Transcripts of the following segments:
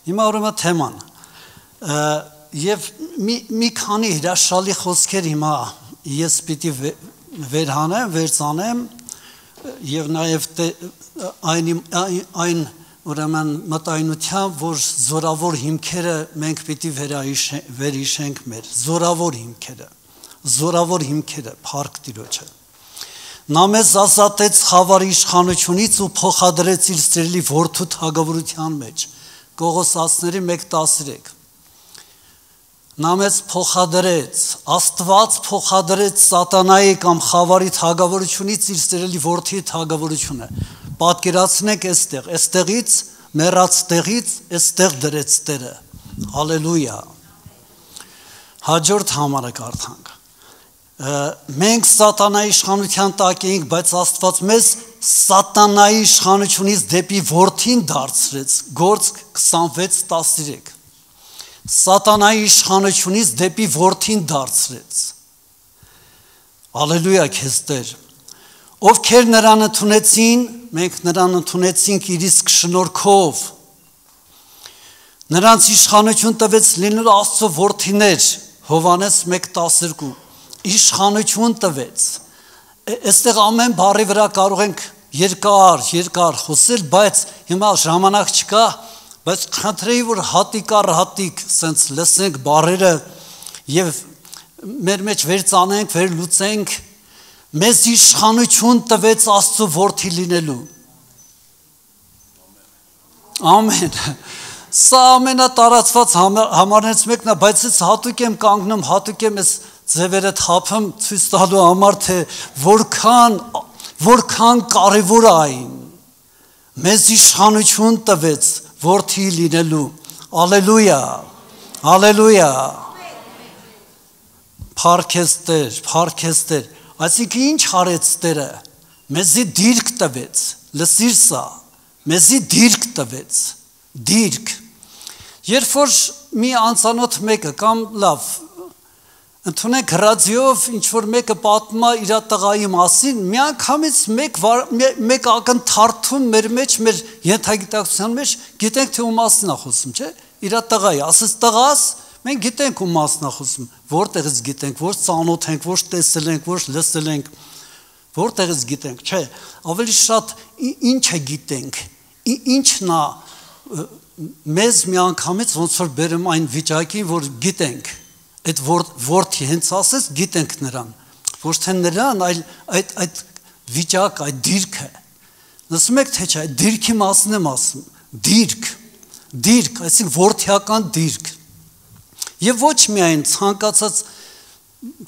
Հիմա ուրեմն թեման եւ մի քանի հրաշալի խոսքեր հիմա ես պիտի վերցանեմ եւ նաեւ այն ուրեմն մտայնության, որ զորավոր հիմքերը մենք պիտի վերհիշենք մեր զորավոր հիմքերը փառք Տիրոջը։ Նա մեզ ազատեց խավարի իշխանությունից ու փոխադրեց իր սիրելի որդու թագավորության մեջ։ Կողոսացիների 1:13 Նա մեզ փոխադրեց, Աստված փոխադրեց սատանայի կամ խավարի թագավորությունից իր սիրելի որդի թագավորությունը։ Պատկերացնեք այստեղից, մեռած տեղից, այստեղ դրեց Տերը։ Հալելույա։ Հաջորդ համարը կարդանք։ Մենք սատանայի իշխանության տակ էինք, բայց Աստված մեզ սատանայի իշխանությունից դեպի որդին դարձրեց։ Գործք 26:13 Սատանայի իշխանությունից դեպի որդին դարձրեց։ Ալելույա քեզ Տեր։ Ովքեր նրան ընդունեցին, մենք նրան ընդունեցինք իր իսկ շնորհքով։ Նրանց իշխանություն տվեց լինելու Աստծո որդիներ, Հովհաննես 1:12 Իշխանություն տվեց։ Այստեղ ամեն բառի վրա կարող ենք երկար խոսել, բայց հիմա ժամանակ չկա, բայց խնդրեի, որ հատիկ առ հատիկ սենց լսենք բառերը եւ մեր մեջ վերցանենք, վերլուծենք, մեզ իշխանություն տվեց Աստծո որդի լինելու։ Ամեն։ Սա ամենատարածված համարներից մեկն է, բայց ես հատուկ եմ կանգնում, հատուկ եմ ես ձևերը թափում ցույց տալու համար, թե որքան կարևոր է այն։ Մեզ իշխանություն տվեց որդի լինելու։ Ալելույա։ Ալելույա։ Փառքես Տեր, փառքես Տեր։ Այսինքն ինչ արեց Տերը։ Մեզի դիրք տվեց։ Լսիր սա։ Մեզի դիրք տվեց։ Դիրք։ Երբ որ մի անծանոթ մեկը կամ լավ ընդունեք ռադիոյով ինչ որ մեկը պատմում է իր տղայի մասին, միանգամից մեկ ակնթարթում մեր մեջ, մեր ենթագիտակցության մեջ գիտենք թե ում մասին է խոսում, չէ՞։ Իր տղայի, ասես տղաս, մենք գիտենք ում մասին է խոսում, որտեղից գիտենք, որ ծանոթ ենք, որ տեսել ենք, որ լսել ենք, որտեղից գիտենք, չէ։ Ավելի շատ ինչը գիտենք, ինչն է մեզ միանգամից ոնց որ բերում այն վիճակին, որ գիտենք։ Այդ որդի հենց ասես գիտենք նրան, ոչ թե նրան, այլ այդ վիճակ, այդ դիրքը։ Լսում եք թե չէ, այդ դիրքի մասին եմ ասում, դիրք, այսինքն որդիական դիրք։ Եվ ոչ միայն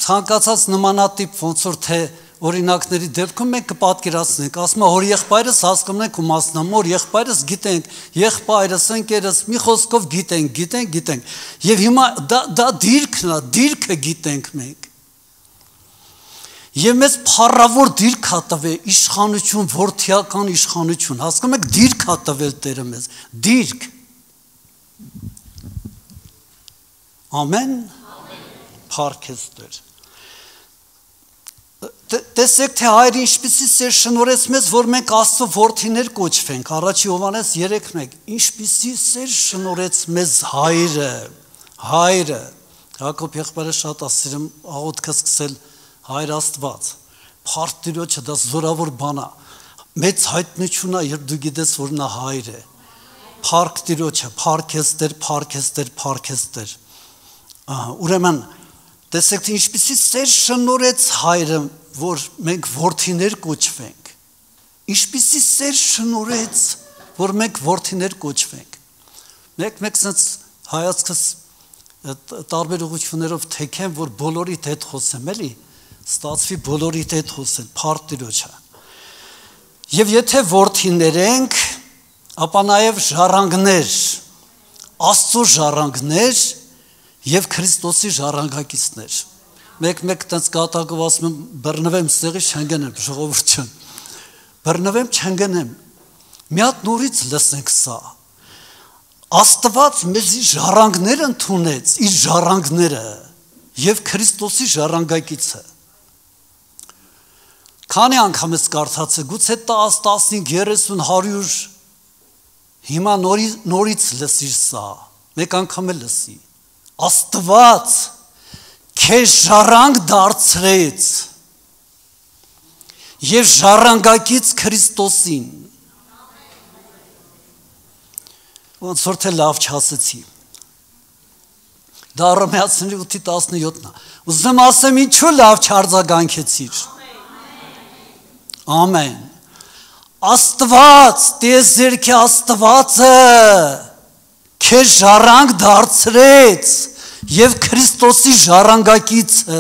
ցանկացած նմանատիպ ոնց որ թե օրինակների դեպքում մենք կպատկերացնենք, ասում է հոր եղբայրս հասկանում ենք ու մասնամ, հոր եղբայրս գիտենք, եղբայրս, ընկերս, մի խոսքով գիտենք։ Եվ հիմա դա դիրքն է, դիրքը գիտենք մենք։ Եվ մեզ փառավոր դիրք է տվել, իշխանություն, որդիական իշխանություն, հասկանում եք, դիրք է տվել Տերը մեզ, դիրք։ Ամեն։ Փառքես Տեր։ Տեսեք թե Հայրը ինչպիսի սեր շնորհեց մեզ, որ մենք Աստծո որդիներ կոչվենք։ Առաջի Հովհաննես 3:1 Ինչպիսի սեր շնորհեց մեզ Հայրը։ Հակոբ եղբայրը շատ ասում աղոթքը սկսել Հայր Աստված։ Փառք Տիրոջը, դա զորավոր բան է։ Մեծ հայտնություն է, երբ դու գիտես, որ նա Հայր է։ Փառք Տիրոջը, փառքես Տեր, փառքես Տեր, փառքես Տեր։ Ուրեմն տեսեք թե ինչպիսի սեր շնորհեց Հայրը, որ մենք որդիներ կոչվենք։ Ինչպիսի սեր շնորհեց, որ մենք որդիներ կոչվենք։ Մեկ sense հայացքս տարբեր ուղղություններով թեքեմ, որ բոլորիդ հետ խոսեմ, էլի, ստացվի բոլորիդ հետ խոսել, փառք Տիրոջը։ Եվ եթե որդիներ ենք, ապա նաև ժառանգներ, Աստծո ժառանգներ եւ Քրիստոսի ժառանգակիցներ։ Մեկ տենց կատակով ասում եմ բռնվեմ ստեղից չընկնեմ, ժողովուրդ ջան։ Բռնվեմ չընկնեմ։ Մի հատ նորից լսենք սա։ Աստված մեզի ժառանգներ ընդունեց, իր ժառանգները եւ Քրիստոսի ժառանգակիցը։ Քանի անգամ ես կարդացել, գուցե 10, 15, 30, 100 Հիմա նորից լսիր սա, մեկ անգամ էլ լսի, Աստված քեզ ժառանգ դարձրեց և ժառանգակից Քրիստոսին, ոնց որ թե լավ չասեցի, դա Հռոմեացիների 8:17-ն է, ուզում ասեմ ինչու լավ չարձագանքեցիր, ամեն, Աստված, տիեզերքի Աստվածը քեզ ժառանգ դարձրեց և Քրիստոսի ժառանգակիցը,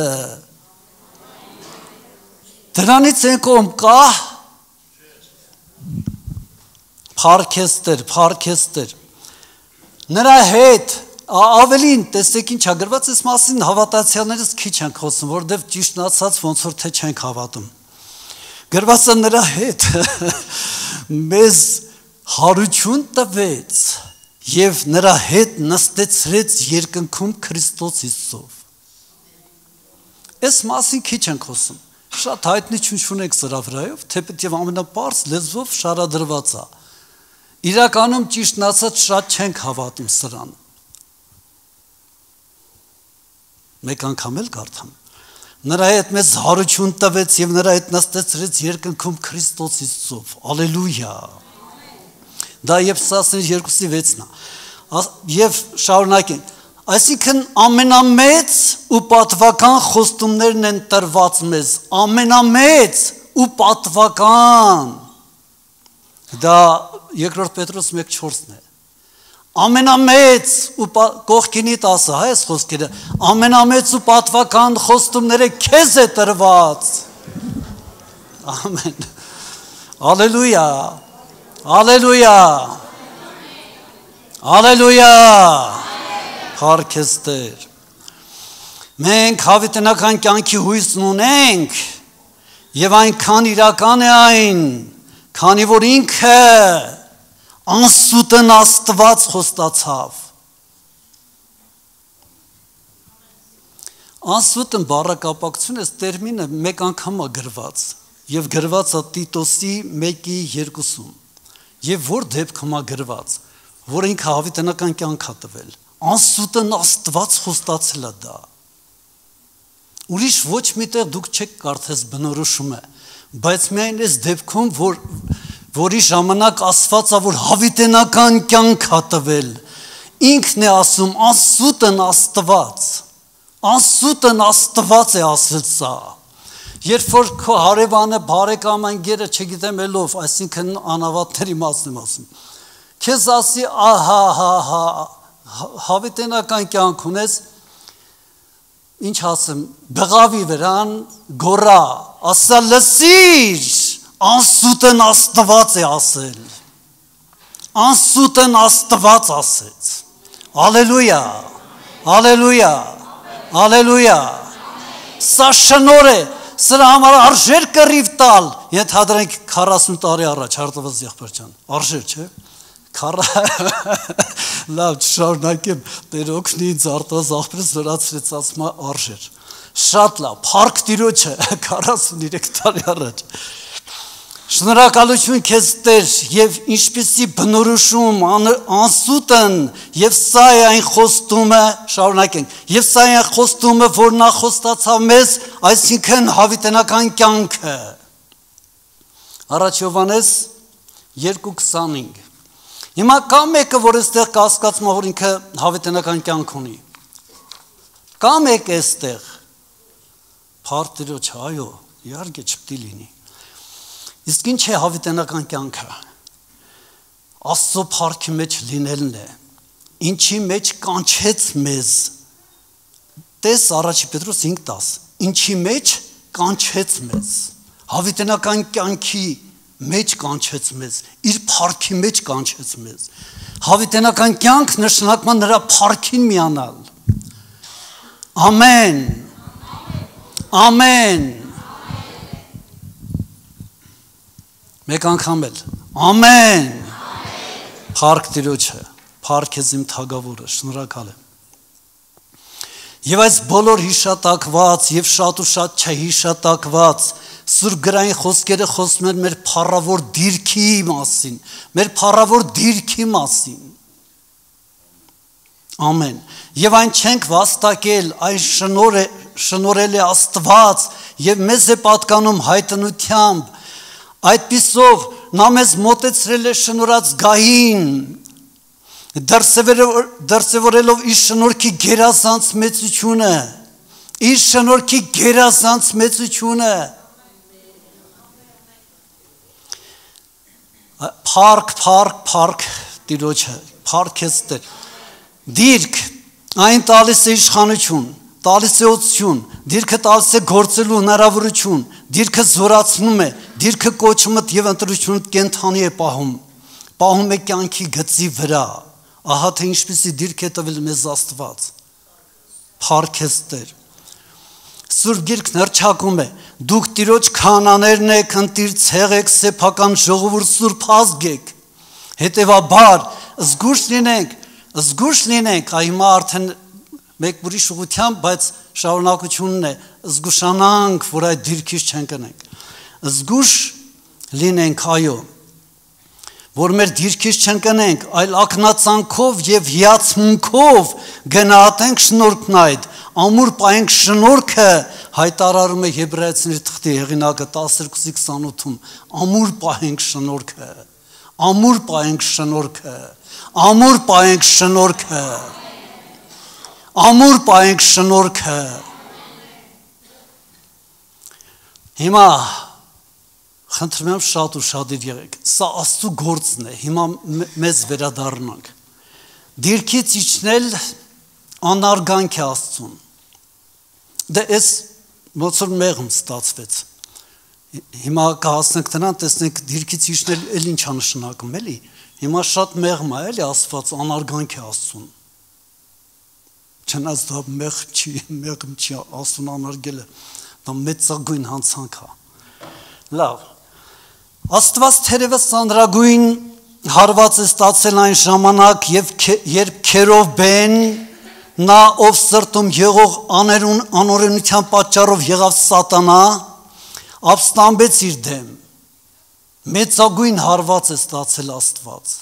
դրանից են կողմ կա, փառքեստեր, նրա հետ, ավելին, տեսեք ինչ ագրված ես մասին հավատացյալներս քիչ ենք խոսում, որտև ճիշտն ասած ոնց որ թե չենք հավատում, գրված է նրա հետ մեզ հարություն տվեց և նրա հետ նստեցրեց երկնքում Քրիստոս Հիսուսով, այս մասին քիչ ենք խոսում, շատ հայտնի չունենք սրա վրայով, թեպետ և ամենապարզ լեզվով շարադրված է, իրականում ճիշտն ասած շատ չենք հավատում սրան, մեկ անգամ էլ կարդամ, նրա հետ մեզ հարություն տվեց և նրա հետ նստեցրեց երկնքում Քրիստոս Հիսուսով, ալելույա, դա Եփեսացիներին 2:6-ն է, և շարունակենք, այսինքն ամենամեծ ու պատվական խոստումներն են տրված մեզ, ամենամեծ ու պատվական, դա 2 Պետրոս 1:4-ն է, ամենամեծ ու կողքինի 10 հա այս խոսքերը, ամենամեծ ու պատվական խոստումները քեզ է տրված, ամեն, ալելույա, ալելույա, ալելույա, փառքեստեր, մենք հավիտենական կյանքի հույսն ունենք և այնքան իրական է այն, քանի որ ինքը անսուտն Աստված խոստացավ, անսուտն բառակապակցություն այս տերմինը մեկ անգամ է գրված և գրված է Տիտոսի 1:2-ում և որ դեպքում է գրված, որ ինքը հավիտենական կյանք է տվել, անսուտն Աստված խոստացել է դա, ուրիշ ոչ միտեղ դուք չեք կարդես բնորոշումը, բայց միայն այս դեպքում, որի ժամանակ ասված է, որ հավիտենական կյանք է տվել, ինքն է ասում անսուտն Աստված է ասել սա, երբ որ քո հարևանը, բարեկամը, ընկերը, չգիտեմ ելով, այսինքն անավատների մասն եմ ասում, քեզ ասի հավիտենական կյանք ունես, ինչ ասեմ, բղավի վրան գորա, ասա լսիր, անսուտն Աստված է ասել, անսուտն Աստված ասեց, ալելույա, ալելույա, ալելույա, սա շնոր է, սրա համար արժեր կռիվ տալ, ենթադրենք 40 տարի առաջ, Հարտավազ եղբայր, արժեր չէ, լավ չշարունակեմ, Տեր օգնի ինձ Արտավազ աղբերս լրացրեց ասում արժեր, շատ լավ, փառք Տիրոջը 43 տարի առաջ, շնորհակալություն քեզ Տեր և ինչպիսի բնորոշում անսուտն և սա է այն խոստումը, շարունակենք, և սա է այն խոստումը, որ նա խոստացավ մեզ, այսինքն հավիտենական կյանքը, Առաջ Հովհաննես 2:25 Հիմա կա մեկը, որ այստեղ կասկածում է, որ ինքը հավիտենական կյանք ունի, կա մեկ այստեղ, փառք Տիրոջ, այո, իհարկե չպետք է լինի, իսկ ինչ է հավիտենական կյանքը, Աստծո փառքի մեջ լինելն է, ինչի մեջ կանչեց մեզ, տես Առաջ Պետրոս 5:10, ինչի մեջ կանչեց մեզ, հավիտենական կյանքի մեջ կանչեց մեզ, իր փառքի մեջ կանչեց մեզ, հավիտենական կյանք նշանակում է նրա փառքին միանալ, ամեն, ամեն, մեկ անգամ էլ, ամեն, փառք Տիրոջը, փառք ես իմ թագավորը, շնորհակալ եմ, և այս բոլոր հիշատակված և շատ ու շատ չհիշատակված Սուրբ գրային խոսքերը խոսում են մեր փառավոր դիրքի մասին, մեր փառավոր դիրքի մասին։ Ամեն։ Եվ այն չենք վաստակել, այն շնորհել է Աստված եւ մեզ է պատկանում հայտնությամբ։ Այդպիսով նա մեզ մոտեցրել է շնորհած գահին, դրսևորելով իր շնորհքի գերազանց մեծությունը, իր շնորհքի գերազանց մեծությունը։ Փառք Տիրոջը, փառք ես Տեր։ Դիրք այն տալիս է իշխանություն, տալիս է օծություն, դիրքը տալիս է գործելու հնարավորություն, դիրքը զորացնում է, դիրքը կոչումդ եւ ընտրությունդ կենթանի է պահում է կյանքի գծի վրա։ Ահա թե ինչպիսի դիրք է տվել մեզ Աստված։ Փառք ես Տեր։ Սուրբ Գիրքն հռչակում է. դուք Տիրոջ քահանաներն եք, ընտիր ցեղեք, սեփական ժողովուրդ, սուրբ ազգ եք։ Հետևաբար զգուշ լինենք, հիմա արդեն մեկ ուրիշ ուղղությամբ, բայց շարունակությունն է, զգուշանանք, որ այդ դիրքից չընկնենք։ Զգուշ լինենք, այո, որ մեր դիրքից չընկնենք, այլ ակնածանքով եւ հիացմունքով գնահատենք շնորհքն այդ, ամուր պահենք շնորհքը, հայտարարում է Եբրայեցիների թղթի հեղինակը 12:28-ում, ամուր պահենք շնորհքը, ամուր պահենք շնորհքը, ամուր պահենք շնորհքը, ամուր պահենք շնորհքը։ Հիմա խնդրում եմ շատ ու շատիր եղեք, սա Աստծո գործն է, հիմա մեզ վերադառնանք։ Դիրքից իջնել անարգանք է Աստծուն։ Դե էս ոնց որ մեղմ ստացվեց։ Հիմա կհասնենք դրան, տեսնենք դիրքից իջնել էլ ինչա նշանակում, էլի։ Հիմա շատ մեղմ է, էլի ասված անարգանք է Աստծուն։ Չնայած դա մեղմ չի, Աստծուն անարգելը, դա մեծագույն հանցանք է։ Լավ։ Աստված թերևս ծանրագույն հարված է ստացել այն ժամանակ, երբ Քերովբեն, նա ով սրտում եղող անօրենության պատճառով եղավ սատանա, ապստամբեց իր դեմ, մեծագույն հարված է ստացել Աստված։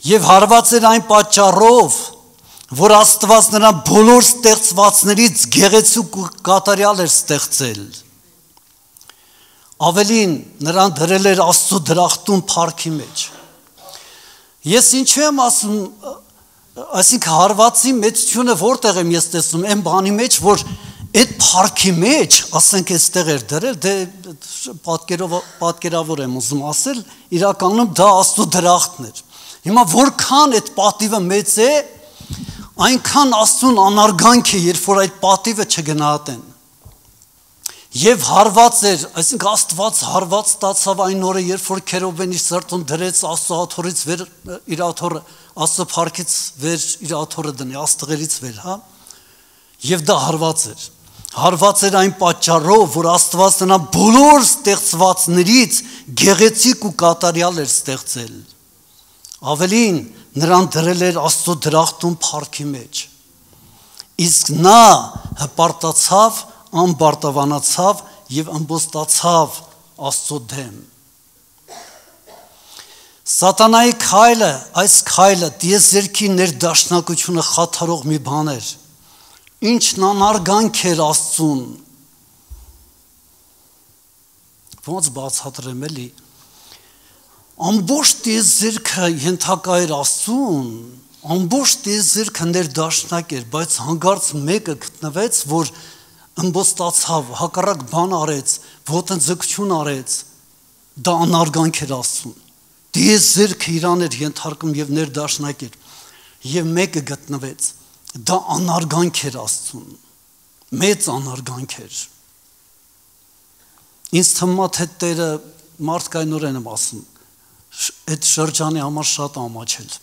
Եվ հարված էր այն պատճառով, որ Աստված նրան բոլոր ստեղծվածներից գեղեցիկ ու կատարյալ էր ստեղծել։ Ավելին նրան դրել էր Աստծո դրախտում փառքի մեջ։ Ես ինչու եմ ասում, այսինքն հարվածի մեծությունը որտեղ եմ ես տեսնում, այն բանի մեջ, որ այդ փառքի մեջ, ասենք այստեղ էր դրել, դե պատկերավոր եմ ուզում ասել, իրականում դա Աստծո դրախտն էր։ Հիմա որքան այդ պատիվը մեծ է, այնքան Աստծուն անարգանք է, երբ որ այդ պատիվը չգնահատեն։ Եւ հարված էր, այսինքն Աստված հարված ստացավ այն օրը, երբ որ Քերովբենի սրտում դրեց Աստծո աթոռից վեր իր աթոռը, Աստծո փառքից վեր իր աթոռը դնի, աստղերից վեր, հա։ Եվ դա հարված էր։ Հարված էր այն պատճառով, որ Աստված նրան բոլոր ստեղծվածներից գեղեցիկ ու կատարյալ էր ստեղծել։ Ավելին, նրան դրել էր Աստծո դրախտում փառքի մեջ։ Իսկ նա հպարտացավ, անբարտավանացավ եւ ըմբոստացավ Աստծո դեմ։ Սատանայի քայլը, այս քայլը դիեզերքի ներդաշնակությունը խաթարող մի բան էր։ Ինչն անարգանք էր Աստծուն։ Ոնց բացատրեմ էլի։ Ամբողջ դիեզերքը ենթակա էր Աստծուն, ամբողջ դիեզերքը ներդաշնակ էր, բայց հանկարծ մեկը գտնվեց, որ ըմբոստացավ, հակառակ բան արեց, ոտնձգություն արեց, դա անարգանք էր Աստծուն։ Դիեզերքը իրան էր ենթարկում եւ ներդաշնակ էր, եւ մեկը գտնվեց, դա անարգանք էր Աստծուն, մեծ անարգանք էր։ Ինձ թվում է թե Տերը մարդկայնորեն եմ ասում, այդ շրջանի համար շատ ամաչել։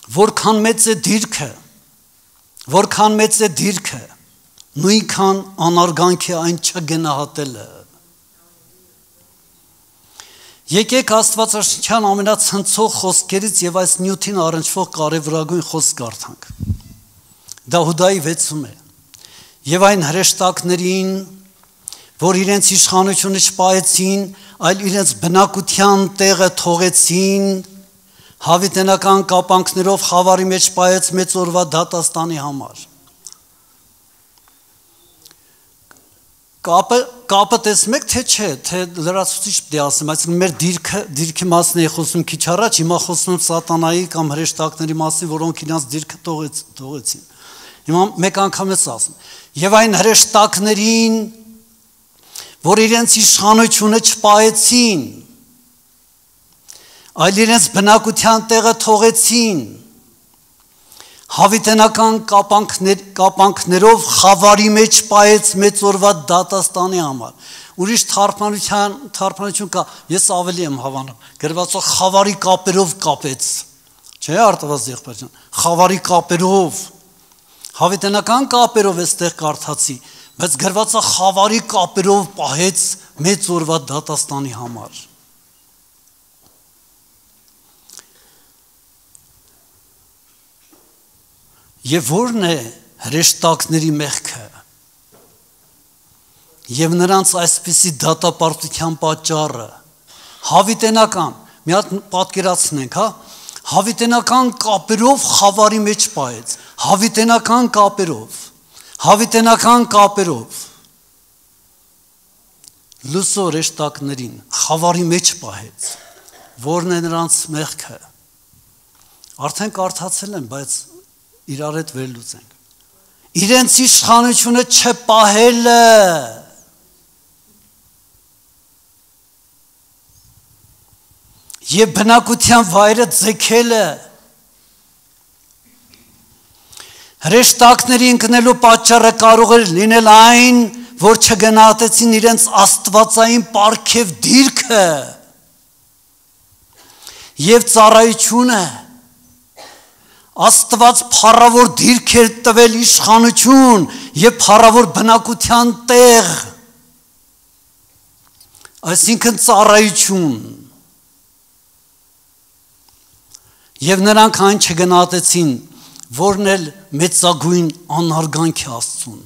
Որքան մեծ է դիրքը, նույնքան անարգանք է այն չգնահատելը։ Եկեք Աստվածաշնչյան ամենացնցող խոսքերից եւ այս նյութին առնչվող կարևորագույն խոսք կարդանք։ Դավուդայի 6-ում է. Եվ այն հրեշտակներին, որ իրենց իշխանությունը չպահեցին, այլ իրենց բնակության տեղը թողեցին, հավիտենական կապանքներով խավարի մեջ պահեց մեծ օրվա դատաստանի համար։ Կապը տեսնեք թե չէ, թե լրացուցիչ պետք է ասեմ, այսինքն մեր դիրքի մասն է խոսում քիչ առաջ, հիմա խոսում եմ սատանայի կամ հրեշտակների մասին, որոնք իրենց դիրքը թողեցին։ Հիմա մեկ անգամ ես ասում. եւ այն հրեշտակներին, որ իրենց իշխանությունը չպահեցին, այլ իրենց բնակության տեղը թողեցին, հավիտենական կապանքներով խավարի մեջ պահեց մեծ օրվա դատաստանի համար։ Ուրիշ թարգմանություն կա, ես ավելի եմ հավանում, գրվածը խավարի կապերով կապեց, չէ՞ արտավազ եղբայրջան, խավարի կապերով, հավիտենական կապերով էստեղ կարդացի, բայց գրվածը խավարի կապերով պահեց մեծ օրվա դատաստանի համար։ Եվ որն է հրեշտակների մեղքը եւ նրանց այսպիսի դատապարտության պատճառը, հավիտենական, մի հատ պատկերացնենք, հա, հավիտենական կապերով խավարի մեջ պահեց, հավիտենական կապերով լուսո հրեշտակներին խավարի մեջ պահեց, որն է նրանց մեղքը, արդեն կարդացել եմ, բայց իրար հետ վերլուծենք, իրենց իշխանությունը չպահելը, եւ բնակության վայրը ձգելը, հրեշտակների ընկնելու պատճառը կարող էր լինել այն, որ չգնահատեցին իրենց աստվածային պարգև դիրքը եւ ծառայությունը, Աստված փառավոր դիրք էր տվել իշխանություն եւ փառավոր բնակության տեղ, այսինքն ծառայություն, եւ նրանք այն չգնահատեցին, որն էլ մեծագույն անարգանք է Աստծուն։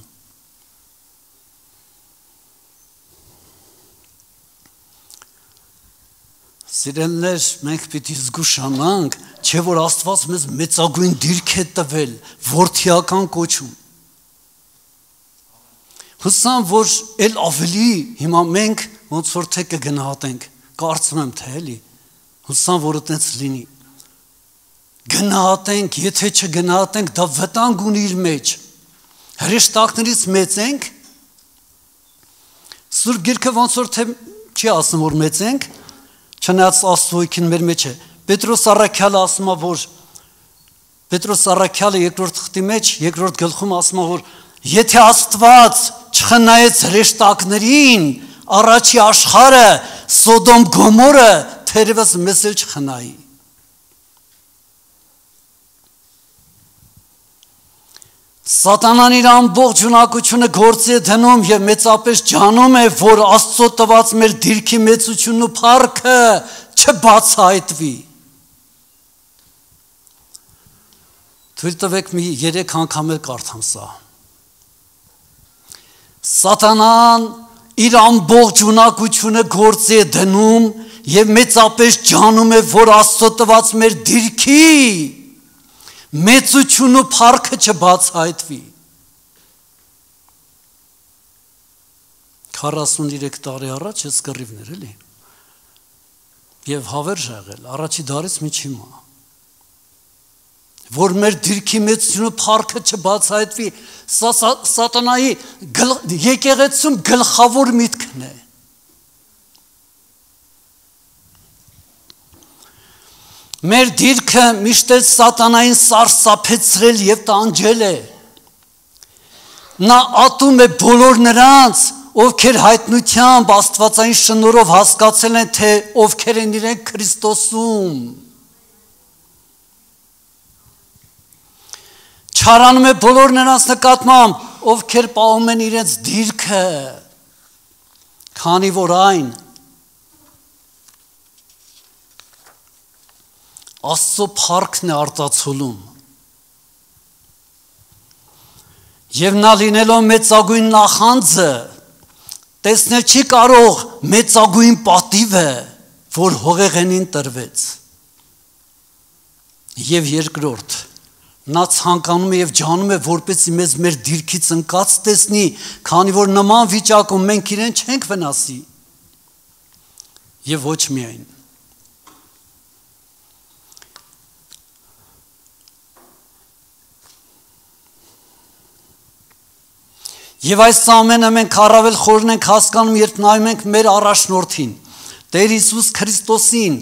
Սիրելիներ, մենք պիտի զգուշանանք, չէ որ Աստված մեզ մեծագույն դիրք է տվել, որդիական կոչում։ Հուսամ, որ էլ ավելի հիմա մենք ոնց որ թե կգնահատենք, կարծում եմ թե էլի, հուսամ, որ այդպես լինի։ Գնահատենք, եթե չգնահատենք, դա վտանգ ունի իր մեջ։ Հրեշտակներից մեծ ենք, Սուրբ Գիրքը ոնց որ թե չի ասում, որ մեծ ենք, չնայած Աստծույքին մեր մեջ է։ Պետրոս առաքյալը ասում է, որ Պետրոս առաքյալը երկրորդ խտի մեջ, երկրորդ գլխում ասում է, որ եթե Աստված չխնայեց հրեշտակներին, առաջի աշխարհը, Սոդոմ Գոմորը, թերևս մեզ էլ չխնայի։ Սատանան իր ամբողջ ունակությունը գործի է դնում եւ մեծապես ջանում է, որ Աստծո տված մեր դիրքի մեծությունն ու փառքը չբացահայտվի։ Թույլ տվեք մի 3 անգամ էլ կարդամ սա։ Սատանան իր ամբողջ ունակությունը գործի է դնում եւ մեծապես ջանում է, որ Աստծո տված մեր դիրքի մեծությունն ու փառքը չբացահայտվի։ 43 տարի առաջ ես կռիվներ էլի։ Եվ հավերժ եղել, առաջի դարից մինչ հիմա։ Որ մեր դիրքի մեծությունը փառքը չբացահայտվի, սա սատանայի եկեղեցում գլխավոր միտքն է։ Մեր դիրքը միշտ էլ սատանային սարսափեցրել եւ տանջել է։ Նա ատում է բոլոր նրանց, ովքեր հայտնությամբ աստվածային շնորհով հասկացել են, թե ովքեր են իրենք Քրիստոսում։ Չարանում է բոլոր նրանց նկատմամբ, ովքեր պահում են իրենց դիրքը, քանի որ այն Աստծո փառքն է արտացոլում։ Եվ նա լինելով մեծագույն նախանձը, տեսնել չի կարող մեծագույն պատիվը, որ հողեղենին տրվեց։ Եվ երկրորդ, նա ցանկանում է եւ ջանում է, որպեսզի մեզ մեր դիրքից ընկած տեսնի, քանի որ նման վիճակում մենք իրեն չենք վնասի։ Եվ ոչ միայն։ Եվ այս ամենը մենք առավել խորն ենք հասկանում, երբ նայում ենք մեր առաջնորդին, Տեր Հիսուս Քրիստոսին,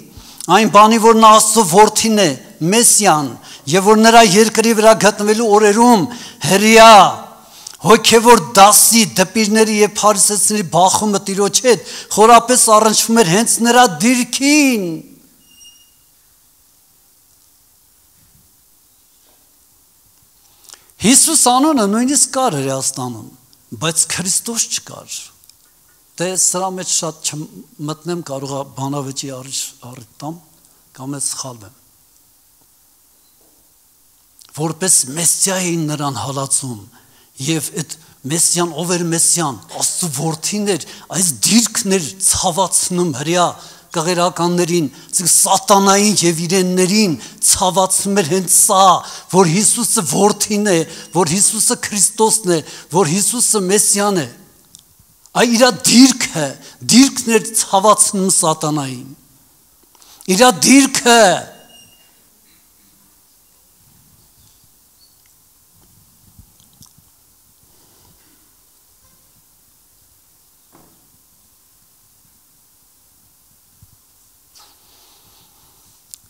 այն բանի, որ նա Աստծո որդին է, Մեսիան, եւ որ նրա երկրի վրա գտնվելու օրերում հրյա հոգևոր դասի դպիրների եւ փարիսեցիների բախումը Տիրոջ հետ խորապես առնչվում էր հենց նրա դիրքին։ Հիսուս անունը նույնիսկ կար Հրեաստանում, բայց Քրիստոս չկար։ Դե սրա մեջ շատ չմտնեմ, կարող է բանավեճի առիթ տամ կամ էլ սխալվեմ։ Որպես Մեսիա էին նրան հալածում եւ այդ Մեսիան ով էր Մեսիան, Աստծո որդին էր, այս դիրքն էր ցավացնում հրյա կղերականներին, սատանային եւ իրեններին ցավացնում էր հենց սա, որ Հիսուսը որդին է, որ Հիսուսը Քրիստոսն է, որ Հիսուսը Մեսիան է։ Այ իր դիրքն էր ցավացնում սատանային։ Իր դիրքը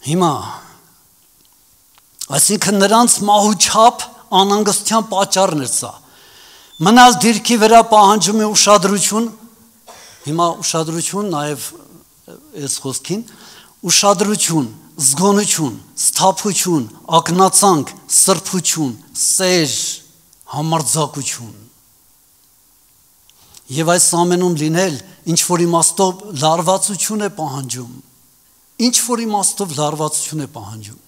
Հիմա, այսինքն նրանց մահուչապ անհանգստության պատճառն էր սա։ Մնալ դիրքի վրա պահանջում է ուշադրություն, հիմա ուշադրություն նաև այս խոսքին, ուշադրություն, զգոնություն, սթափություն, ակնածանք, սրբություն, սեր, համարձակություն։ Եվ այս ամենում լինել ինչ որ իմաստով լարվածություն է պահանջում։ Ինչ որ իմաստով լարվածություն է պահանջում։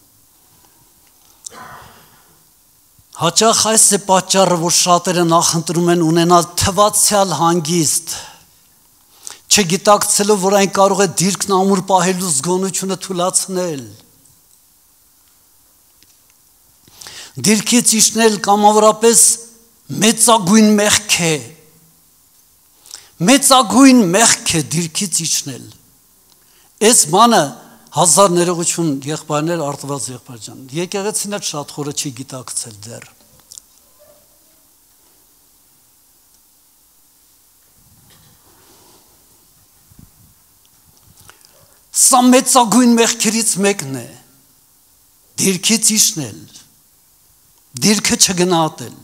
Հաճախ այս է պատճառը, որ շատերը նախընտրում են ունենալ թվացյալ հանգիստ, չգիտակցելով, որ այն կարող է դիրքն ամուր պահելու զգոնությունը թուլացնել։ Դիրքից իջնել կամավորապես մեծագույն մեղք է։ Մեծագույն մեղք է դիրքից իջնել։ Այս բանը հազար ներողություն եղբայրներ, արտված եղբայր ջան, եկեղեցին էլ շատ խորը չի գիտակցել դեռ։ Սա մեծագույն մեղքերից մեկն է, դիրքից իջնել, դիրքը չգնահատել։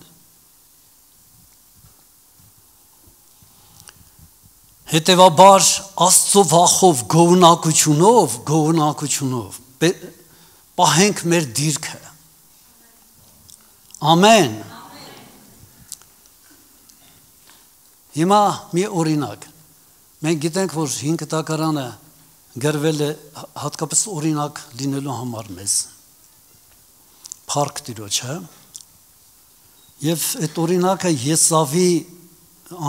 Հետևաբար Աստծո վախով, գոհունակությունով պահենք մեր դիրքը։ Ամեն։ Հիմա մի օրինակ։ Մենք գիտենք, որ 5 տակարանը գրվել է հատկապես օրինակ լինելու համար մեզ։ Փառք Տիրոջը։ Եվ այդ օրինակը Եսավի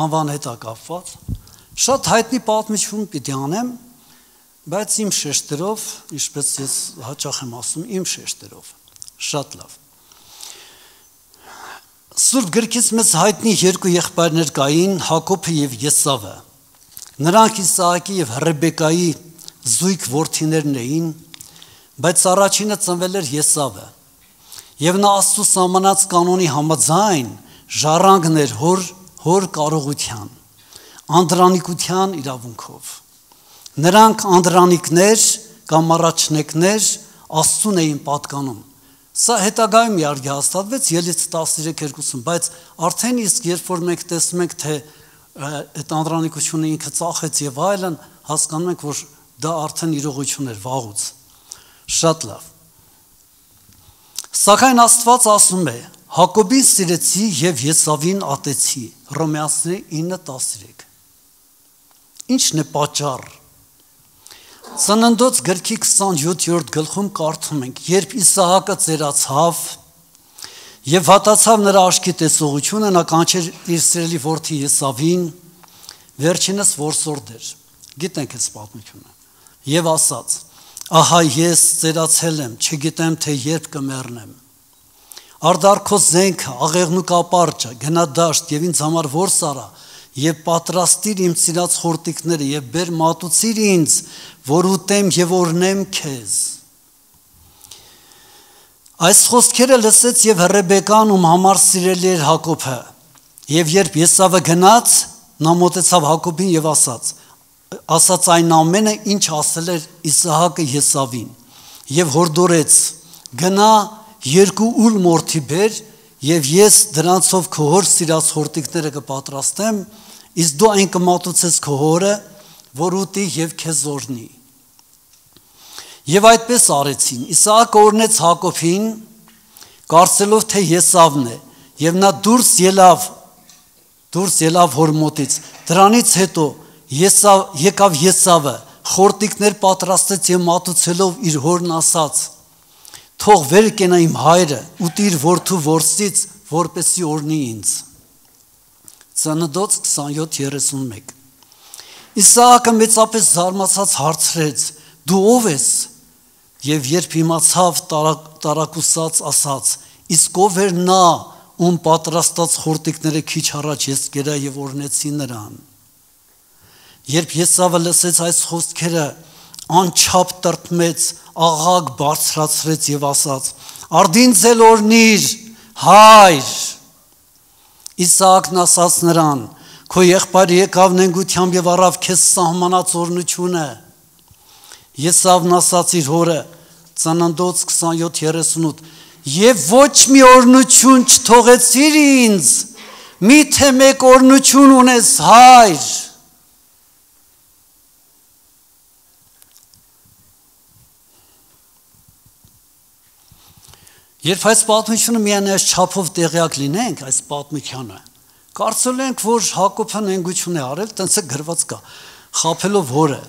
անվան հետ է կապված։ Շատ հայտնի պատմություն պիտի անեմ, բայց իմ շեշտերով, ինչպես ես հաճախ եմ ասում, իմ շեշտերով, շատ լավ։ Սուրբ գրքից մեզ հայտնի երկու եղբայրներ կային, Հակոբը եւ Եսավը։ Նրանք Իսահակի եւ Ռեբեկայի զույգ որդիներն էին, բայց առաջինը ծնվել էր Եսավը։ Եվ նա Աստծո սահմանած կանոնի համաձայն ժառանգներ հոր կարողության, անդրանիկության իրավունքով։ Նրանք անդրանիկներ կամ առաջնեկներ Աստծուն էին պատկանում։ Սա հետագայում իհարկե հաստատվեց Ելից 13:2, բայց արդեն իսկ երբ որ մենք տեսնում ենք, թե այդ անդրանիկությունը ինքը ծախեց եւ այլն, հասկանում ենք, որ դա արդեն իրողություն էր վաղուց։ Շատ լավ։ Սակայն Աստված ասում է. Հակոբին սիրեցի եւ Եսավին ատեցի։ Հռոմեացիների 9:13։ Ինչն է պատճառ։ Ծննդոց գրքի 27-րդ գլխում կարդում ենք. երբ Իսահակը ծերացավ եւ հատացավ նրա աչքի տեսողությունը, նա կանչեր իր սիրելի որդի Եսավին, վերջինս որսորդ էր։ Գիտենք այս պատմությունը։ Եվ ասաց. ահա ես ծերացել եմ, չգիտեմ թե երբ կմեռնեմ։ Արդար քո զենքը, աղեղն ու կապարճը, գնա դաշտ եւ ինձ համար որս արա, եւ պատրաստիր իմ սիրած խորտիկները եւ բեր մատուցիր ինձ, որ ուտեմ եւ օրնեմ քեզ։ Այս խոսքերը լսեց եւ Ռեբեկան, ում համար սիրելի էր Հակոբը, եւ երբ Եսավը գնաց, նա մոտեցավ Հակոբին եւ ասաց այն ամենը, ինչ ասել էր Իսահակը Եսավին, եւ հորդորեց. գնա երկու ուլ մորթի բեր եւ ես դրանցով քո հոր սիրած խորտիկները կպատրաստեմ, իսկ դու այն կմատուցես քո հորը, որ ուտի եւ քեզ օրհնի։ Եվ այդպես արեցին։ Իսահակը օրհնեց Հակոբին, կարծելով թե Եսավն է, եւ նա դուրս ելավ հոր մոտից։ Դրանից հետո եկավ Եսավը, խորտիկներ պատրաստեց եւ մատուցելով իր հորն ասաց. թող վեր կենա իմ հայրը, ուտիր որդու որսից, որպեսի օրհնի ինձ։ Ծննդոց 27:31 Իսահակը մեծապես զարմացած հարցրեց. դու ով ես? Եվ երբ իմացավ, տարակուսած ասաց. իսկ ով էր նա, ում պատրաստած խորտիկները քիչ առաջ ես կերա եւ օրհնեցի նրան։ Երբ Եսավը լսեց այս խոսքերը, անչափ տրտմեց, աղաղակ բարձրացրեց եւ ասաց. արդինձ էլ օրհնիր, հայր։ Իսահակն ասաց նրան. քո եղբայրը եկավ նենգությամբ եւ առավ քեզ սահմանած օրհնությունը։ Եսավն ասաց իր հորը, ծննդոց 27:38 եւ ոչ մի օրհնություն չթողեցիր ինձ, միթե մեկ օրհնություն ունես, հայր։ Երբ այս պատմությունը միայն այս չափով տեղյակ լինենք, այս պատմությանը, կարծել ենք, որ Հակոբը նենգություն է արել, տենց է գրված կա, խաբելով հորը,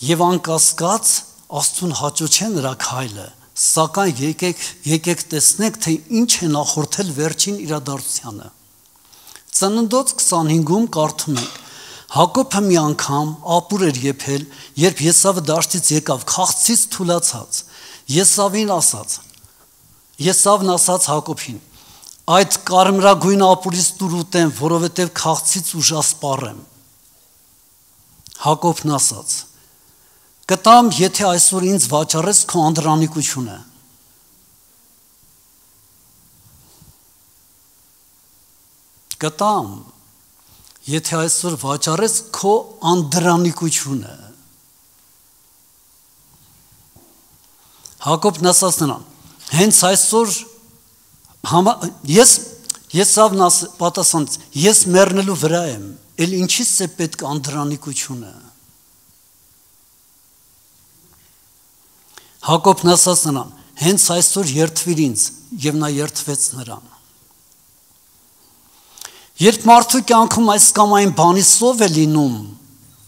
եւ անկասկած Աստծուն հաճո չէ նրա քայլը, սակայն եկեք տեսնենք, թե ինչ է նախորդել վերջին իրադարձությանը։ Ծննդոց 25-ում կարդում ենք. Հակոբը մի անգամ ապուր էր եփել, երբ Եսավը դաշտից եկավ, քաղցից թուլացած, Եսավն ասաց Հակոբին. այդ կարմրագույն ապուրից դուր ուտեմ, որովհետև քաղցից ուժասպառ եմ։ Հակոբն ասաց. կտամ, եթե այսօր ինձ վաճառես քո անդրանիկությունը։ Կտամ, եթե այսօր վաճառես քո անդրանիկությունը։ Հակոբն ասաց նրան. հենց այսօր Եսավն պատասխանեց. ես մեռնելու վրա եմ, էլ ինչի՞ս է պետք անդրանիկությունը։ Հակոբն ասաց նրան. հենց այսօր երդվիր ինձ, եւ նա երդվեց նրան։ Երբ մարդու կյանքում այս կամ այն բանի սով է լինում,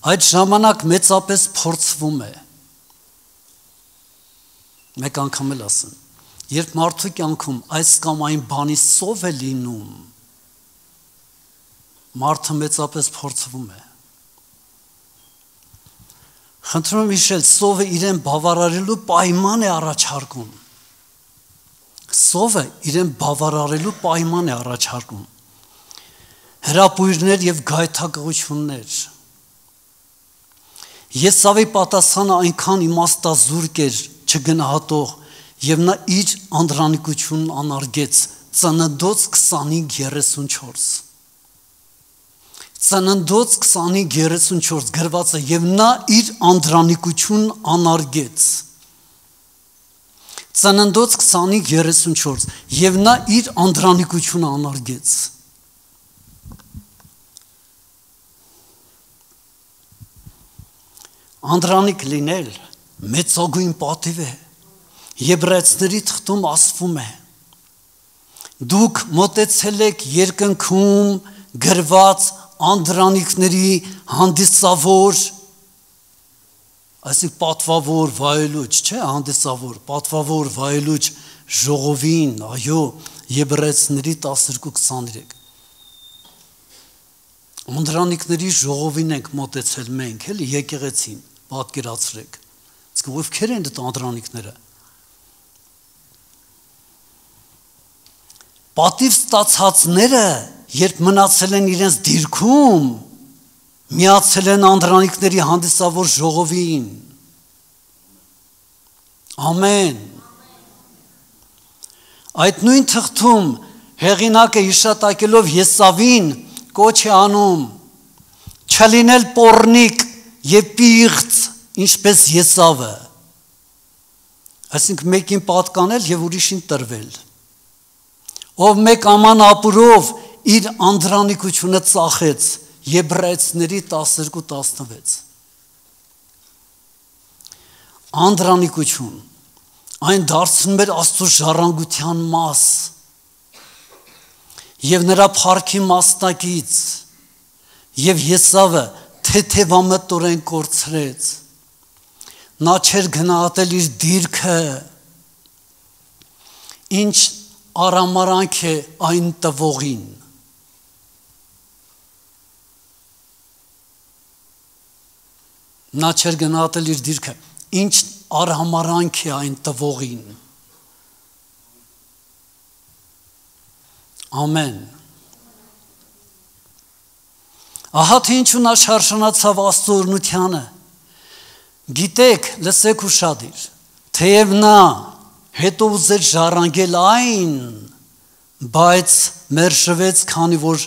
այդ ժամանակ մեծապես փորձվում է։ Մեկ անգամ էլ ասեմ, երբ մարդու կյանքում այս կամ այն բանի սով է լինում, մարդը մեծապես փորձվում է։ Խնդրում եմ հիշել, սովը իրեն բավարարելու պայման է առաջարկում։ Սովը իրեն բավարարելու պայման է առաջարկում։ Հրապույրներ եւ գայթակղություններ։ Եսավի պատասխանը այնքան իմաստազուրկ էր, չգնահատող, եւ նա իր անդրանիկությունն անարգեց, ծննդոց 25:34։ Ծննդոց 25:34 գրված է, եւ նա իր անդրանիկությունն անարգեց։ Ծննդոց 25:34 եւ նա իր անդրանիկությունը անարգեց։ Անդրանիկ լինել մեծագույն պատիվ է։ Եբրայեցիների թղթում ասվում է. դուք մոտեցել եք երկնքում գրված անդրանիկների հանդիսավոր այսինքն պատվավոր վայելուչ, չէ, հանդիսավոր, պատվավոր վայելուչ ժողովին, այո, Եբրայեցիների 12:23 Անդրանիկների ժողովին ենք մոտեցել մենք, էլի եկեղեցին, պատկերացրեք։ Իսկ ովքեր են այդ անդրանիկները։ Պատիվ ստացածները, երբ մնացել են իրենց դիրքում, միացել են անդրանիկների հանդիսավոր ժողովին։ Ամեն։ Այդ նույն թղթում հեղինակը հիշատակելով Եսավին կոչ է անում չլինել պոռնիկ եւ պիղծ, ինչպես Եսավը։ Այսինքն մեկին պատկանել եւ ուրիշին տրվել։ Ով մեկ աման ապուրով իր անդրանիկությունը ծախեց, Եբրայեցիների 12:16 Անդրանիկություն այն դարձնում էր Աստծո ժառանգության մաս եւ նրա փառքի մասնակից եւ Եսավը թեթևամտորեն կորցրեց նա չէր գնահատել իր դիրքը ինչ արամարանք է այն տվողին նա չէր գնահատել իր դիրքը ինչ արհամարանք է այն տվողին ամեն ահա թե ինչու նա շարժանացավ Աստծո օրհնությանը գիտեք լսեք ուշադիր թեև նա հետո ուզեց ժառանգել այն բայց մերժվեց քանի որ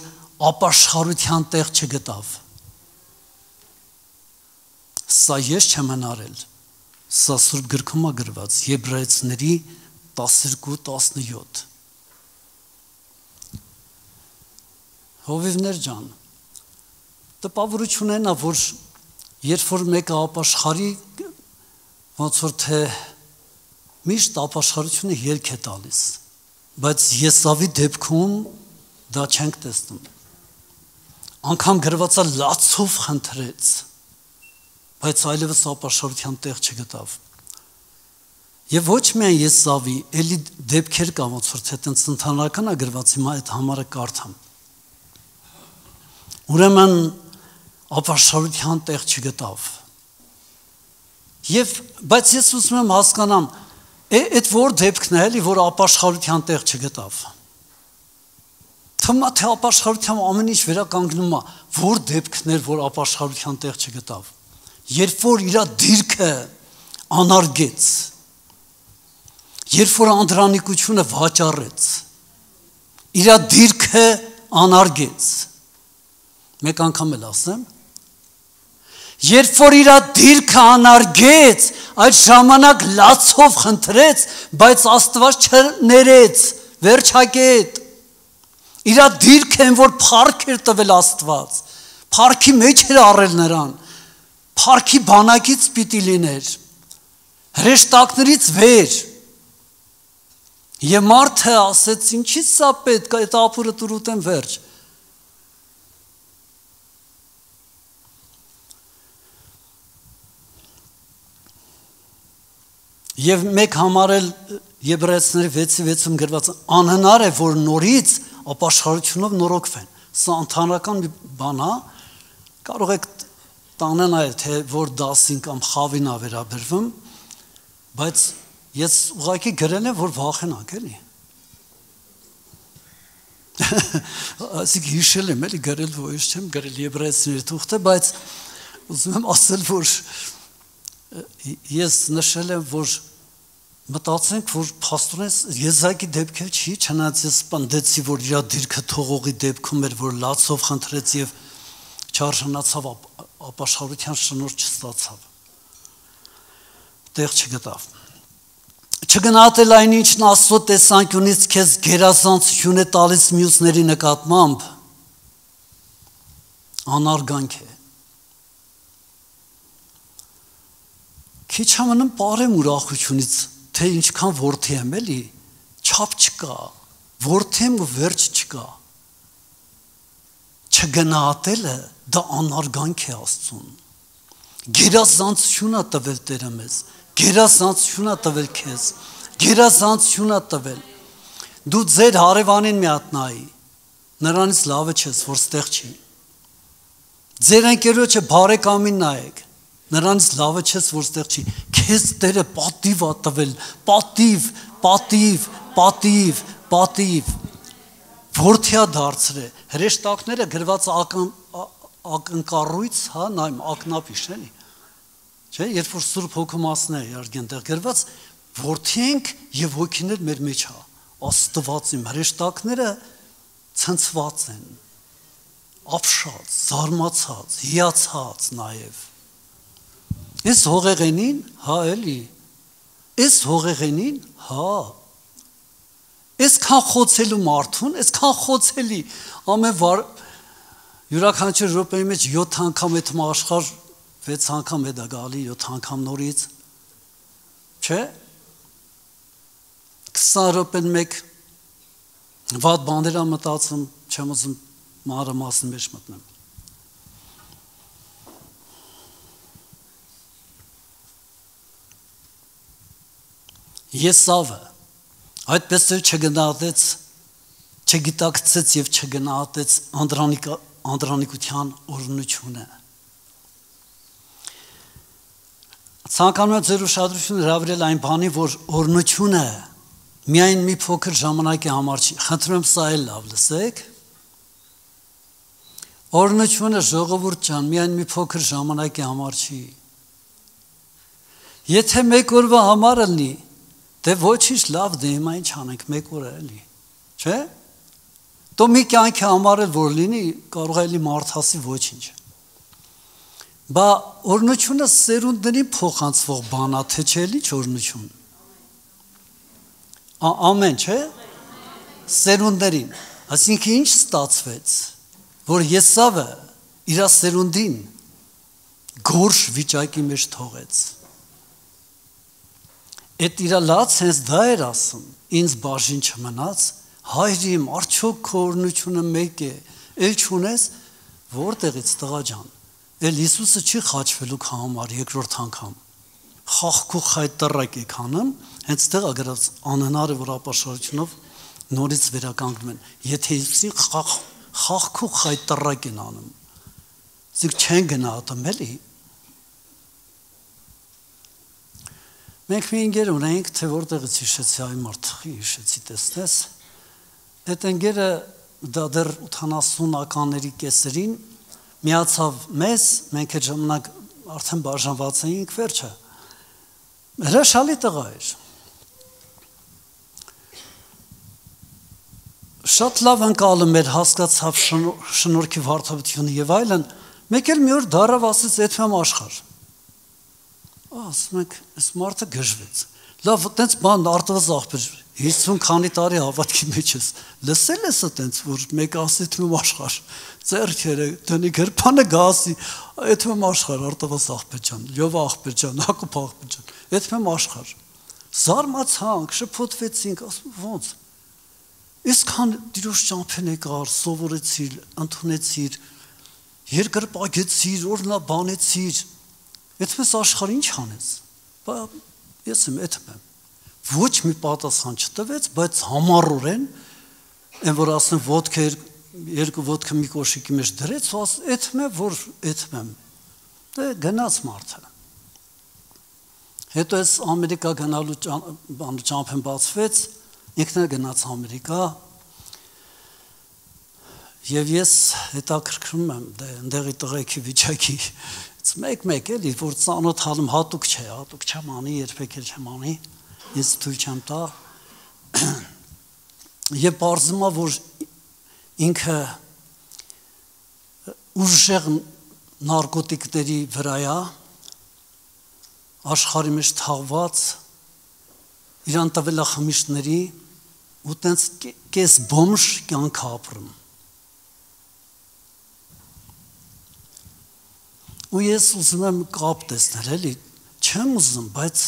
ապաշխարության տեղ չգտավ Սա ես չեմ հնարել, սա Սուրբ գրքում է գրված, Եբրայեցիների 12:17 Հովիվներ ջան, տպավորություն են, որ երբ որ մեկը ապաշխարի, ոնց որ թե միշտ ապաշխարությունը ելք է տալիս, բայց Եսավի դեպքում դա չենք տեսնում։ Անգամ գրված է լացով խնդրեց բայց այլևս ապաշխարության տեղ չգտավ։ Եվ ոչ միայն Եսավի, էլի դեպքեր կա ոնց որ թե տենց ընդհանրական է գրված հիմա այդ համարը կարդամ։ Ուրեմն ապաշխարության տեղ չգտավ։ Եվ բայց ես ուզում եմ հասկանամ, այդ որ դեպքն է էլի, որ ապաշխարության տեղ չգտավ։ Թվում է թե ապաշխարության ամեն ինչ վերականգնում է, որ դեպքն էր, որ ապաշխարության տեղ չգտավ։ Երբ որ իր դիրքը անարգեց, երբ որ անդրանիկությունը վաճառեց, իր դիրքը անարգեց, մեկ անգամ էլ ասեմ, երբ որ իր դիրքը անարգեց, այդ ժամանակ լացով խնդրեց, բայց Աստված չներեց, վերջակետ, իր դիրքը են, որ փառք էր տվել Աստված, փառքի մեջ էր առել նրան, Փառքի բանակից պիտի լիներ, հրեշտակներից վեր, և մարդը ասեց, ինչի՞ց սա պետք, այդ ապուրը տուրուտ եմ վերջ։ Եվ մեկ համարել Եբրայեցիների 6:6-ում գրված անհնար է, որ նորից ապաշխարությունով նորոգվեն։ Սա ընդհանրական մի բան է, կարող եք տանեն այլ, թե որ դասին կամ խավին է վերաբերվում, բայց ես ուղղակի գրել եմ, որ վախենանք, էլի։ Այսինքն հիշել եմ, էլի գրել, ոչ չեմ գրել Եբրայեցիների թուղթը, բայց ուզում եմ ասել, որ ես նշել եմ, որ մտածենք, որ փաստորեն Եզակի դեպքը չի, չնայած ես պնդեցի, որ իր դիրքը թողողի դեպքում էր, որ լացով խնդրեց եւ չարժանացավ ապաշխարության շնորհ չստացավ տեղ չգտավ չգնահատել այն ինչն Աստծո տեսանկյունից քեզ գերազանցություն է տալիս մյուսների նկատմամբ անարգանք է քիչ համանում բարեմ ուրախությունից թե ինչքան որդի եմ էլի չափ չկա որդի եմ ու վերջ չկա չգնահատելը դա անարգանք է Աստծուն Գերազանցություն է տվել Տերը մեզ, գերազանցություն է տվել քեզ, գերազանցություն է տվել։ Դու ձեր հարևանին մի հատ նայի, նրանից լավը չես, որ ստեղ չի։ Ձեր ընկերոջը բարեկամին նայեք, նրանից լավը չես, որ ստեղ չի։ Քեզ Տերը պատիվ է տվել, պատիվ, պատիվ, պատիվ, պատիվ։ Որդիա դարձրե։ Հրեշտակները գրված ակնկառույց, հա, նայում ակնապիշ էլի։ Չէ, երբ որ Սուրբ Հոգու մասն է արգենտեղ գրված, որդինք եւ հոգիներ մեր մեջ հա, Աստված իմ հրեշտակները ցնցված են, ապշած, զարմացած, հիացած նաեւ։ Այս հողեղենին, հա էլի, այս հողեղենին, հա, այսքան խոցելու մարդուն, այսքան խոցելի, ամեն յուրաքանչյուր րոպեի մեջ 7 անգամ այդ աշխարհ 6 անգամ է դա գալի, 7 անգամ նորից, չէ, 20 րոպեն մեկ վատ բաներ եմ մտածում, չեմ ուզում մանրամասն մեջ մտնեմ։ Եսավը այդպես էլ չգնահատեց, չգիտակցեց եւ չգնահատեց անդրանիկության օրհնությունը։ Ցանկանում եմ ձեր ուշադրությունը հրավիրել այն բանի, որ օրհնությունը միայն մի փոքր ժամանակի համար չի։ Խնդրում եմ սա էլ լավ լսեք։ Օրհնությունը ժողովուրդ ջան, միայն մի փոքր ժամանակի համար չի։ Եթե մեկ օրվա համար լինի, դե ոչինչ լավ դե հիմա ինչ անենք մեկ օր էլի, չէ՞։ Դու մի կյանքի համար էլ որ լինի, կարող է լինի մարդասի ոչինչ։ Բա օրհնությունը սերունդների փոխանցվող բան է, թե չէ՞ էլի օրհնություն։ Ամեն, չէ՞։ Սերունդներին, այսինքն ինչ ստացվեց, որ Եսավը իր սերունդին գորշ վիճակի մեջ թողեց։ Այդ իր լաց հենց դա էր ասում, ինձ բաժին չմնաց, հայր իմ, արդյոք քո օրհնությունը մեկ է, էլ չունես, որտեղից տղա ջան, էլ Հիսուսը չի խաչվելու քո համար երկրորդ անգամ, խաղքուղ հայտարակ եք անում, հենց տեղ գրած անհնար է, որ ապաշխարությունով նորից վերականգնում են, եթե Հիսուսին խաղքուղ հայտարակ են անում, ձեր չեն գնահատում էլի։ Մենք մի ընկեր ունենք, թե որտեղից հիշեցի այ մարդխի հիշեցի տեսնես, այդ ընկերը դա դեռ 80-ականների կեսերին միացավ մեզ, մենք այդ ժամանակ արդեն բաժանված էինք, վերջը, հրաշալի տղա էր, շատ լավ ընկալում էր, հասկացավ շնորհքի վարդապետությունը եւ այլն, մեկ էլ մի օր դարավ ասեց «Եթեմ աշխարհ»։ Ասում եք, այս մարդը գժվեց։ Լավ, այտենց բան արտված աղբեր, 50 քանի տարի հավատքի մեջ ես։ Լսել ես այտենց, որ մեկը ասի «Եթեմ աշխարհ», ձեռքերը դնի գրպանը գասի, «Եթեմ աշխարհ» արտված աղբեր ջան, Լյովա աղբեր ջան, Հակոբ աղբեր ջան, «Եթեմ աշխարհ»։ Զարմացանք, շփոթվեցինք, ասում ոնց։ Այսքան դիրոշ ճամփեն եկար, սովորեցիր, ընդունեցիր, երկրպագեցիր, օրնաբանեցիր, այդպես աշխարհ ինչ անես, ես եմ այդմ եմ, ոչ մի պատասխան չտվեց, բայց համառորեն, են որ ասեն ոտքը, երկու ոտքը մի կոշիկի մեջ դրեց, ու ասեն այդմ եմ, որ այդմ եմ, դե գնաց մարդը։ Հետո ես Ամերիկա գնալու ճամփեն բացվեց, ինքն էլ գնաց Ամերիկա, եւ ես հետաքրքրում եմ այնտեղի տղեկի վիճակի մեկ էլի որ ծանոթալում հատուկ չեմ անի, երբեք էլ չեմ անի, ես թույլ չեմ տա։ Եվ պարզվում է, որ ինքը ուժեղ նարկոտիկների վրայա աշխարհի մեջ թաղված իրան տվել է խմիչքների ու տենց կես բոմժ կյանք ապրում։ Ու ես ուզում եմ կապ տեսնել, էլի, չեմ ուզում, բայց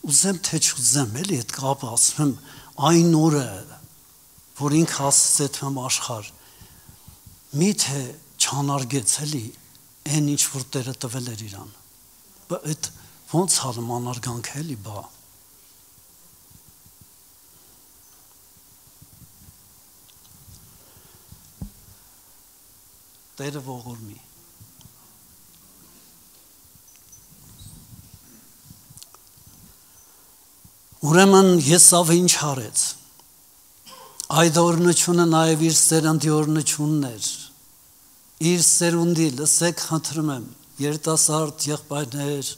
ուզեմ թե չուզեմ, էլի, այդ կապը ասում եմ, այն օրը, որ ինքը ասեց այդմ աշխարհ, միթե չանարգեց, էլի, այն ինչ որ Տերը տվել էր իրան։ այդ ոնց հալում անարգանք էլի բա։ Տերը ողորմի։ Ուրեմն Եսավը ինչ արեց։ Այդ օրնությունը նաև իր սերնդի օրնությունն էր։ Իր սերունդի, լսեք խնդրում եմ, երիտասարդ եղբայրներ,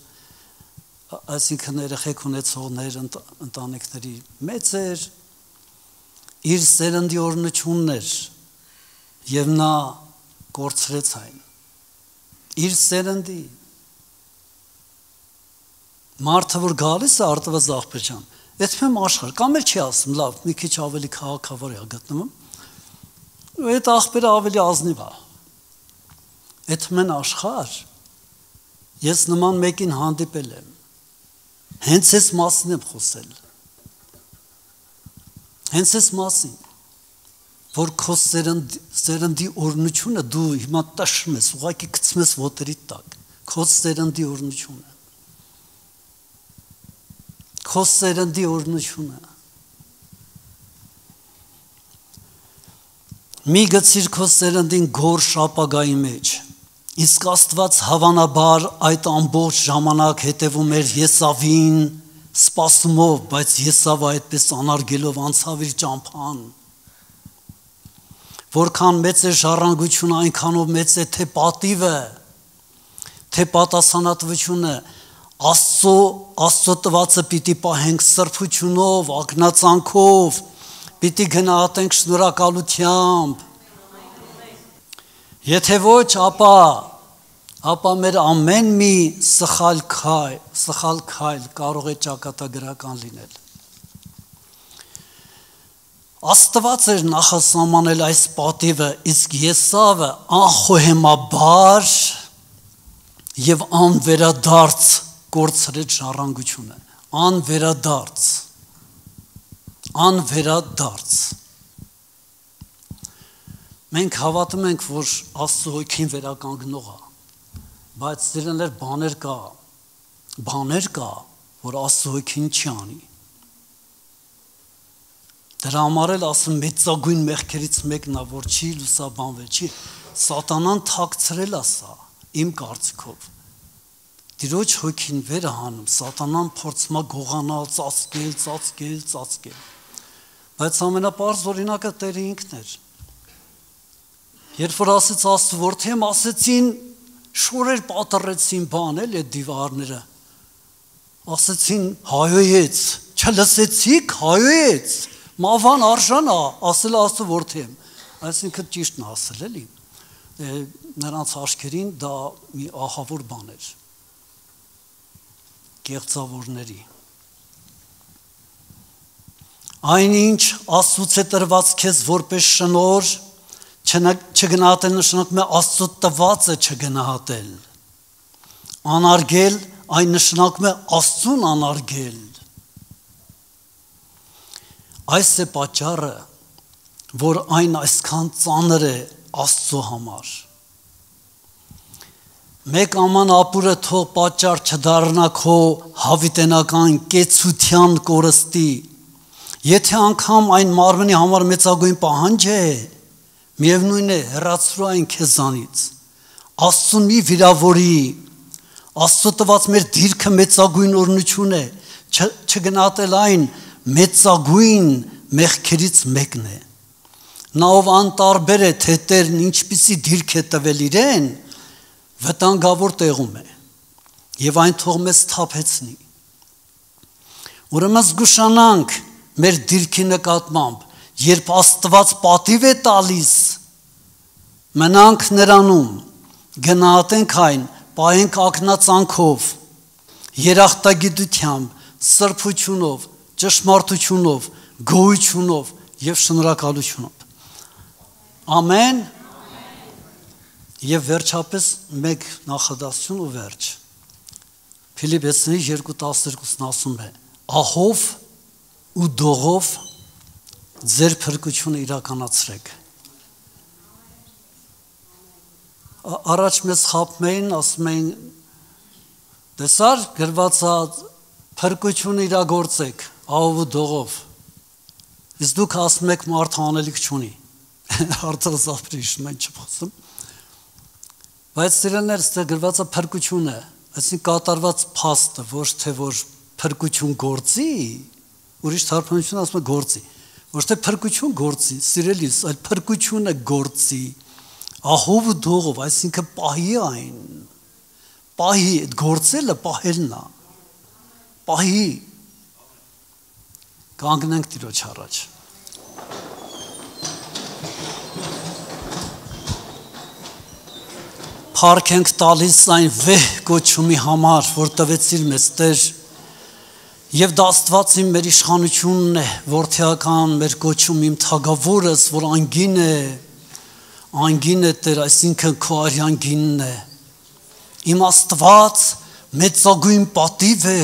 այսինքն երեխեք ունեցողներ, ընտանիքների մեծեր, իր սերնդի օրնությունն էր եւ նա կորցրեց այն։ Իր սերնդի մարդը որ գալիս է Արտավազ աղբերջան, այդպես աշխարհ, կամ էլ չի ասում, լավ, մի քիչ ավելի քաղաքավար է գտնվում, ու այդ աղբերը ավելի ազնիվ է։ Այդպես աշխարհ, ես նման մեկին հանդիպել եմ, հենց այս մասին եմ խոսել, հենց այս մասին, որ քո սերնդի օրնությունը դու հիմա տաշում ես, ուղղակի գցում ես ոտերի տակ, քո սերնդի օրնությունը, քո սերնդի օրնությունը։ Մի գցիր քո սերնդին գոր շապագայի մեջ, իսկ Աստված հավանաբար այդ ամբողջ ժամանակ հետևում էր Եսավին սպասումով, բայց Եսավը այդպես անարգելով անցավ իր ճամփան։ Որքան մեծ է ժառանգությունը, այնքանով մեծ է թե պատիվը, թե պատասխանատվությունը, Աստծո տվածը պիտի պահենք սրբությունով, ակնածանքով, պիտի գնահատենք շնորհակալությամբ։ Եթե ոչ, ապա մեր ամեն մի սխալ քայլ կարող է ճակատագրական լինել։ Աստված էր նախասահմանել այս պատիվը, իսկ Եսավը անխոհեմաբար եւ անվերադարձ կորցրեց ժառանգությունը, անվերադարձ։ Մենք հավատում ենք, որ Աստծո հոգին վերականգնող է, բայց դրաններ բաներ կա, որ Աստծո հոգին չի անի։ Դրա համար էլ ասում մեծագույն մեղքերից մեկն է, որ չի լուսաբանվել, չի սատանան թաքցրել է սա, իմ կարծիքով։ Տիրոջ հոգին վեր է հանում, սատանան փորձում է գողանալ, ծածկել։ Բայց ամենապարզ օրինակը Տերը ինքն էր։ Երբ որ ասեց Աստծո որդին, ասեցին շորեր պատռեցին բան էլ այդ դիվարները։ Ասեցին հայոյեց, չլսեցիք, հայոյեց։ Մավան արժան է, ասել Աստծո որդին։ Այսինքն ճիշտն է ասել էլի։ Նրանց աչքերին դա մի ահավոր բան էր։ Կեղծավորների։ Այնինչ Աստծուց է տրված քեզ որպես շնորհ, չգնահատել նշանակում է Աստծո տվածը չգնահատել։ Անարգել այն նշանակում է Աստծուն անարգել։ Այս է պատճառը, որ այն այսքան ծանր է Աստծո համար։ Մեկ աման ապուրը թող պատճառ չդառնա քո հավիտենական կեցության կորստի, եթե անգամ այն մարմնի համար մեծագույն պահանջ է, միևնույն է հեռացրու այն քեզանից, Աստծուն մի վիրավորի, Աստծո տված մեր դիրքը մեծագույն օրհնություն է, չգնահատել այն մեծագույն մեղքերից մեկն է։ Նա ով անտարբեր է, թե Տերն ինչպիսի դիրք է տվել իրեն, վտանգավոր տեղում է, եւ այն թող մեզ թափեցնի։ Ուրեմն զգուշանանք մեր դիրքի նկատմամբ, երբ Աստված պատիվ է տալիս, մնանք նրանում, գնահատենք այն, պահենք ակնածանքով, երախտագիտությամբ, սրբությունով, ճշմարտությունով, գոհությունով եւ շնորհակալությունով։ Ամեն։ Եվ վերջապես մեկ նախադասություն ու վերջ։ Փիլիպպեցիների 2:12-ն ասում է. ահով ու դողով ձեր փրկությունը իրականացրեք։ Առաջ մեզ խաբում էին, ասում էին Տեսար գրվածա փրկությունը իրագործեք ահով ու դողով։ Իսկ դուք ասում եք մարդը անելիք չունի։ Արդեն զապրիշ մենք չփոխում։ Բայց սրաներս դե գրվածա փրկությունը, այսինքն կատարված փաստը, ոչ թե որ փրկություն գործի, ուրիշ թարգմանություն ասում է գործի, ոչ թե փրկություն գործի, սիրելիս, այլ փրկությունը գործի, ահով ու դողով, այսինքն պահի այն, պահի, այդ գործելը պահելն է, պահի, կանգնենք Տիրոջ առաջ։ Փառք ենք տալիս այն վեհ կոչումի համար, որ տվեցիր մեզ Տեր, եւ դա Աստվածի մեր իշխանությունն է, որդիական մեր կոչում իմ թագավորս, որ անգին է Տեր, այսինքն քո արյան գինն է։ Իմ Աստված մեծագույն պատիվ է,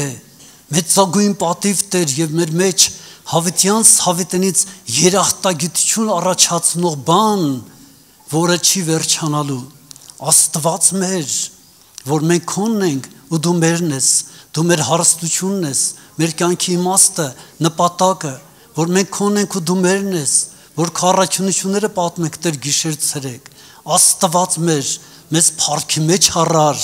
մեծագույն պատիվ Տեր եւ մեր մեջ հավիտյանց հավիտենից երախտագիտություն առաջացնող բան, որը չի վերջանալու։ Աստված մեր, որ մենք քոնն ենք ու դու մերն ես, դու մեր հարստությունն ես, մեր կյանքի իմաստը, նպատակը, որ մենք քոնն ենք ու դու մերն ես, որ քարաչունությունները պատմենք Տեր գիշեր ցերեկ։ Աստված մեր, մեզ փառքի մեջ առար,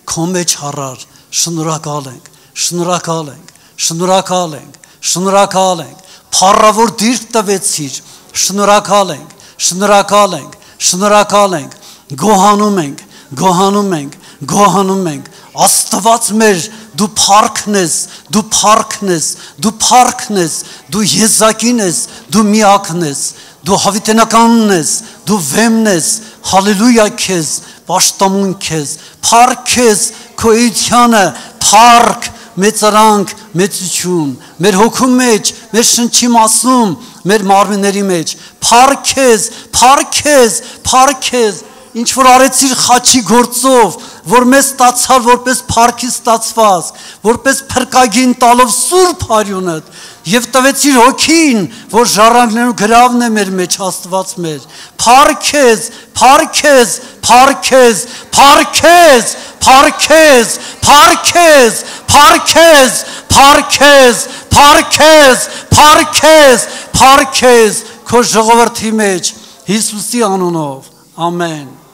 քո մեջ առար, շնորհակալ ենք, շնորհակալ ենք, շնորհակալ ենք, շնորհակալ ենք, փառավոր դիրք տվեցիր, շնորհակալ ենք, շնորհակալ ենք, շնորհակալ ենք, գոհանում ենք, գոհանում ենք, գոհանում ենք, Աստված մեր, դու փառքն ես, դու փառքն ես, դու փառքն ես, դու եզակին ես, դու միակն ես, դու հավիտենականն ես, դու վեմն ես, հալելույա քեզ, պաշտամուն քեզ, փառք քեզ, քո էությանը, փառք, մեծարանք, մեծություն, մեր հոգու մեջ, մեր շնչի մասում, մեր մարմինների մեջ, փառք քեզ, փառք քեզ, փառք քեզ, ինչ որ արեցիր խաչի գործով, որ մեզ ստացար որպես փառքի ստացված, որպես փրկագին տալով սուրբ արյունդ, եւ տվեցիր հոգին, որ ժառանգներու գրավն է մեր մեջ Աստված մեր, փառք քեզ, փառք քեզ, փառք քեզ, փառք քեզ, փառք քեզ, փառք քեզ, փառք քեզ, փառք քեզ, փառք քեզ, փառք քեզ, փառք քեզ, քո ժողովրդի մեջ Հիսուսի անունով, ամեն։